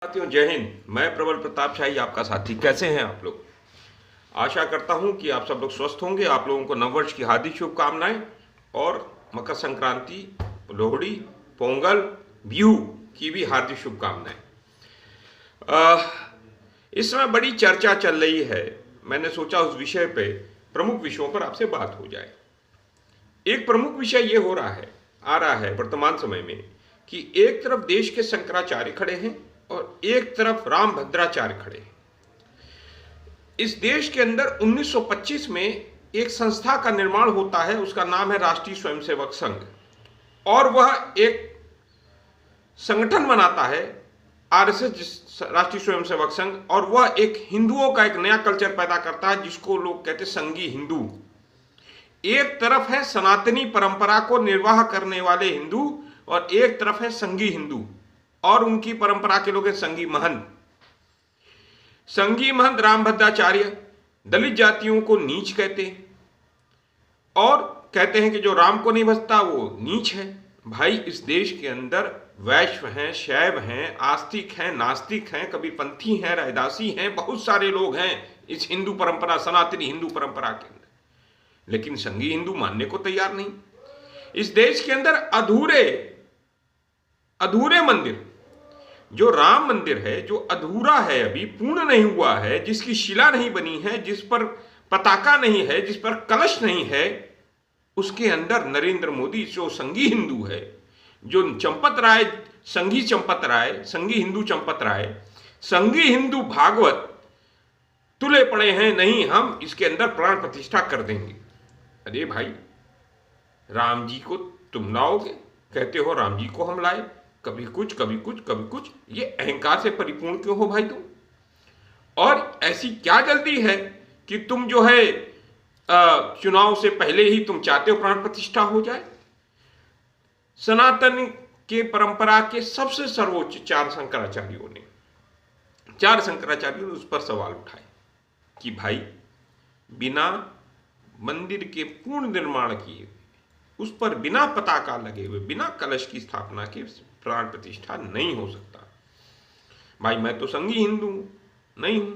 साथियों, जय हिंद। मैं प्रबल प्रताप शाही आपका साथी। कैसे हैं आप लोग? आशा करता हूं कि आप सब लोग स्वस्थ होंगे। आप लोगों को नववर्ष की हार्दिक शुभकामनाएं और मकर संक्रांति, लोहड़ी, पोंगल, बिहू की भी हार्दिक शुभकामनाएं। इस समय बड़ी चर्चा चल रही है। मैंने सोचा उस विषय पे, प्रमुख विषयों पर आपसे बात हो जाए। एक प्रमुख विषय ये आ रहा है वर्तमान समय में कि एक तरफ देश के शंकराचार्य खड़े हैं और एक तरफ राम भद्राचार्य खड़े हैं। इस देश के अंदर 1925 में एक संस्था का निर्माण होता है, उसका नाम है राष्ट्रीय स्वयंसेवक संघ, और वह एक संगठन बनाता है आरएसएस, राष्ट्रीय स्वयंसेवक संघ, और वह एक हिंदुओं का एक नया कल्चर पैदा करता है जिसको लोग कहते हैं संघी हिंदू। एक तरफ है सनातनी परंपरा को निर्वाह करने वाले हिंदू और एक तरफ है संघी हिंदू, और उनकी परंपरा के लोग हैं संघी महंत। संघी महंत राम भद्राचार्य दलित जातियों को नीच कहते हैं और कहते हैं कि जो राम को नहीं भजता वो नीच है। भाई, इस देश के अंदर वैश्व हैं, शैव हैं, आस्तिक हैं, नास्तिक हैं, कबीरपंथी हैं, रैदासी हैं, बहुत सारे लोग हैं इस हिंदू परंपरा, सनातनी हिंदू परंपरा के अंदर, लेकिन संघी हिंदू मानने को तैयार नहीं। इस देश के अंदर अधूरे मंदिर, जो राम मंदिर है, जो अधूरा है, अभी पूर्ण नहीं हुआ है, जिसकी शिला नहीं बनी है, जिस पर पताका नहीं है, जिस पर कलश नहीं है, उसके अंदर नरेंद्र मोदी जो संघी हिंदू है, जो चंपत राय, संघी चंपत राय, संघी हिंदू चंपत राय, संघी हिंदू भागवत तुले पड़े हैं। नहीं, हम इसके अंदर प्राण प्रतिष्ठा कर देंगे। अरे भाई, राम जी को तुम लाओगे, कहते हो राम जी को हम लाए, कभी कुछ कभी कुछ कभी कुछ। ये अहंकार से परिपूर्ण क्यों हो भाई तुम? और ऐसी क्या जल्दी है कि तुम जो है चुनाव से पहले ही तुम चाहते हो प्राण प्रतिष्ठा हो जाए? सनातन के परंपरा के सबसे सर्वोच्च चार शंकराचार्यों ने उस पर सवाल उठाए कि भाई, बिना मंदिर के पूर्ण निर्माण किए, उस पर बिना पताका लगे हुए, बिना कलश की स्थापना के प्राण प्रतिष्ठा नहीं हो सकता। भाई, मैं तो संघी हिंदू नहीं हूं,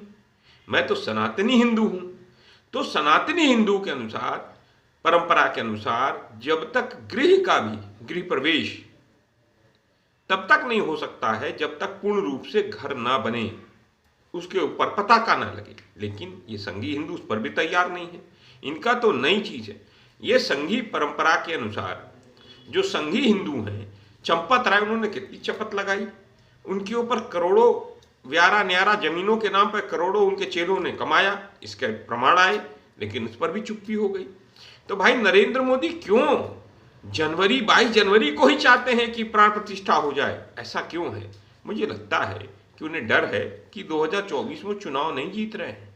मैं तो सनातनी हिंदू हूं। तो सनातनी हिंदू के अनुसार, परंपरा के अनुसार, जब तक गृह प्रवेश तब तक नहीं हो सकता है जब तक पूर्ण रूप से घर ना बने, उसके ऊपर पताका ना लगे। लेकिन ये संघी हिंदू उस पर भी तैयार नहीं है। इनका तो नई चीज है। ये संघी परंपरा के अनुसार जो संघी हिंदू हैं, चंपत राय, उन्होंने कितनी चपत लगाई, उनके ऊपर करोड़ों व्यारा न्यारा जमीनों के नाम पर करोड़ों उनके चेलों ने कमाया, इसके प्रमाण आए, लेकिन उस पर भी चुप्पी हो गई। तो भाई, नरेंद्र मोदी क्यों 22 जनवरी को ही चाहते हैं कि प्राण प्रतिष्ठा हो जाए? ऐसा क्यों है? मुझे लगता है कि उन्हें डर है कि 2024 में चुनाव नहीं जीत रहे हैं।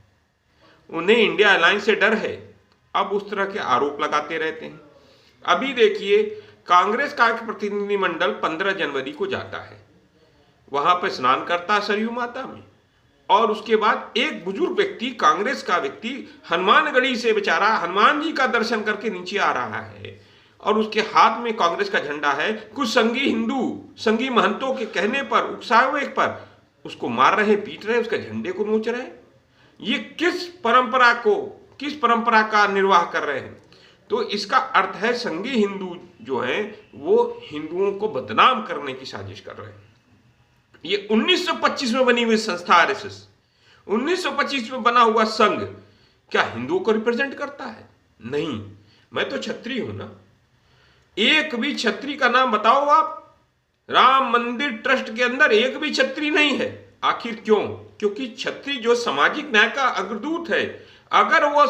उन्हें इंडिया अलायंस से डर है। अब उस तरह के आरोप लगाते रहते हैं। अभी देखिए, कांग्रेस का एक प्रतिनिधिमंडल 15 जनवरी को जाता है, वहां पर स्नान करता है सरयू माता में, और उसके बाद एक बुजुर्ग व्यक्ति, कांग्रेस का व्यक्ति, हनुमानगढ़ी से बेचारा हनुमान जी का दर्शन करके नीचे आ रहा है, और उसके हाथ में कांग्रेस का झंडा है। कुछ संघी हिंदू, संघी महंतों के कहने पर, उकसावे पर उसको मार रहे, पीट रहे, उसके झंडे को नोच रहे। ये किस परंपरा का निर्वाह कर रहे हैं? तो इसका अर्थ है संघी हिंदू जो हैं वो हिंदुओं को बदनाम करने की साजिश कर रहे हैं। ये 1925 में बनी हुई संस्था आरएसएस, 1925 में बना हुआ संघ क्या हिंदुओं को रिप्रेजेंट करता है? नहीं। मैं तो क्षत्रिय हूं ना। एक भी क्षत्रिय का नाम बताओ आप। राम मंदिर ट्रस्ट के अंदर एक भी क्षत्रिय नहीं है। आखिर क्यों? क्योंकि क्षत्रिय जो सामाजिक न्याय का अग्रदूत है, अगर वो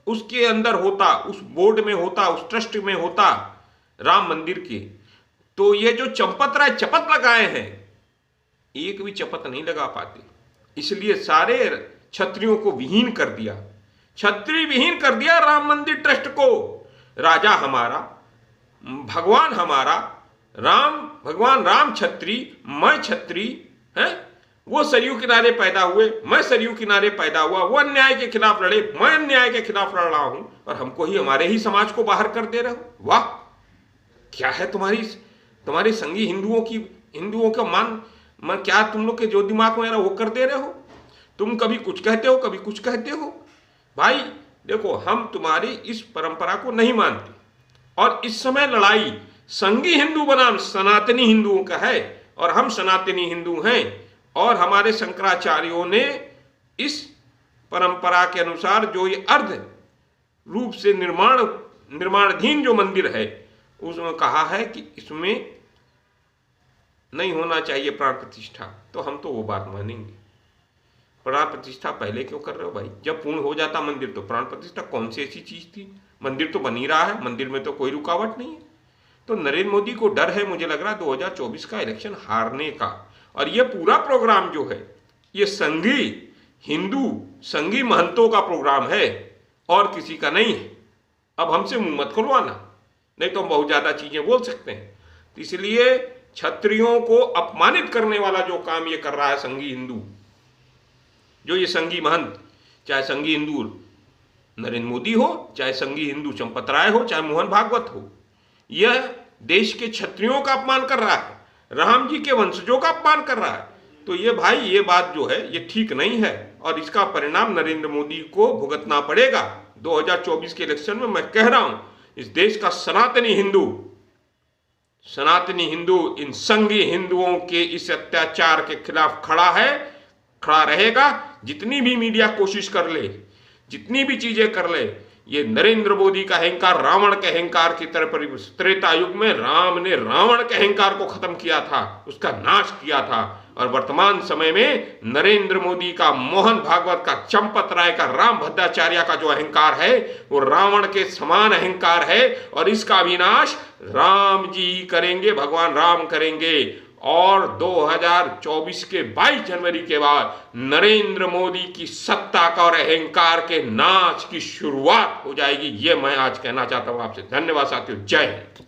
उसके अंदर होता, उस बोर्ड में होता, उस ट्रस्ट में होता राम मंदिर के, तो ये जो चंपत राय चपत लगाए हैं, एक भी चपत नहीं लगा पाते। इसलिए सारे क्षत्रियों को विहीन कर दिया, क्षत्रिय विहीन कर दिया राम मंदिर ट्रस्ट को। राजा हमारा, भगवान हमारा, भगवान राम क्षत्रिय, मैं क्षत्रिय है। वो सरयू किनारे पैदा हुए, मैं सरयू किनारे पैदा हुआ। वो अन्याय के खिलाफ लड़े, मैं अन्याय के खिलाफ लड़ रहा हूं, और हमको ही, हमारे ही समाज को बाहर कर दे रहे हो। वाह, क्या है तुम्हारी संघी हिंदुओं का मान मैं क्या तुम लोग के जो दिमाग में वो कर दे रहे हो? तुम कभी कुछ कहते हो, कभी कुछ कहते हो। भाई देखो, हम तुम्हारी इस परंपरा को नहीं मानते, और इस समय लड़ाई संघी हिंदू बनाम सनातनी हिंदुओं का है, और हम सनातनी हिंदू हैं, और हमारे शंकराचार्यों ने इस परंपरा के अनुसार जो ये अर्ध रूप से निर्माणाधीन जो मंदिर है, उसमें कहा है कि इसमें नहीं होना चाहिए प्राण प्रतिष्ठा, तो हम तो वो बात मानेंगे। प्राण प्रतिष्ठा पहले क्यों कर रहे हो भाई? जब पूर्ण हो जाता मंदिर तो प्राण प्रतिष्ठा कौन सी ऐसी चीज थी? मंदिर तो बन ही रहा है, मंदिर में तो कोई रुकावट नहीं है। तो नरेंद्र मोदी को डर है, मुझे लग रहा है 2024 का इलेक्शन हारने का, और ये पूरा प्रोग्राम जो है ये संघी हिंदू, संघी महंतों का प्रोग्राम है और किसी का नहीं है। अब हमसे मुंह मत खुलवाना, नहीं तो हम बहुत ज्यादा चीजें बोल सकते हैं। तो इसलिए क्षत्रियों को अपमानित करने वाला जो काम ये कर रहा है संघी हिंदू, जो ये संघी महंत, चाहे संघी हिंदू नरेंद्र मोदी हो, चाहे संघी हिंदू चंपत राय हो, चाहे मोहन भागवत हो, यह देश के क्षत्रियों का अपमान कर रहा है, राम जी के वंशजों का अपमान कर रहा है। तो ये भाई, ये बात जो है ये ठीक नहीं है, और इसका परिणाम नरेंद्र मोदी को भुगतना पड़ेगा 2024 के इलेक्शन में। मैं कह रहा हूं, इस देश का सनातनी हिंदू इन संघी हिंदुओं के इस अत्याचार के खिलाफ खड़ा रहेगा। जितनी भी मीडिया कोशिश कर ले, जितनी भी चीजें कर ले, ये नरेंद्र मोदी का अहंकार रावण के अहंकार की तरह, त्रेता युग में राम ने रावण के अहंकार को खत्म किया था, उसका नाश किया था, और वर्तमान समय में नरेंद्र मोदी का, मोहन भागवत का, चंपत राय का, राम भद्राचार्य का जो अहंकार है वो रावण के समान अहंकार है, और इसका विनाश राम जी करेंगे, भगवान राम करेंगे। और 2024 के 22 जनवरी के बाद नरेंद्र मोदी की सत्ता का और अहंकार के नाश की शुरुआत हो जाएगी। ये मैं आज कहना चाहता हूं आपसे। धन्यवाद साथियों, जय हिंद।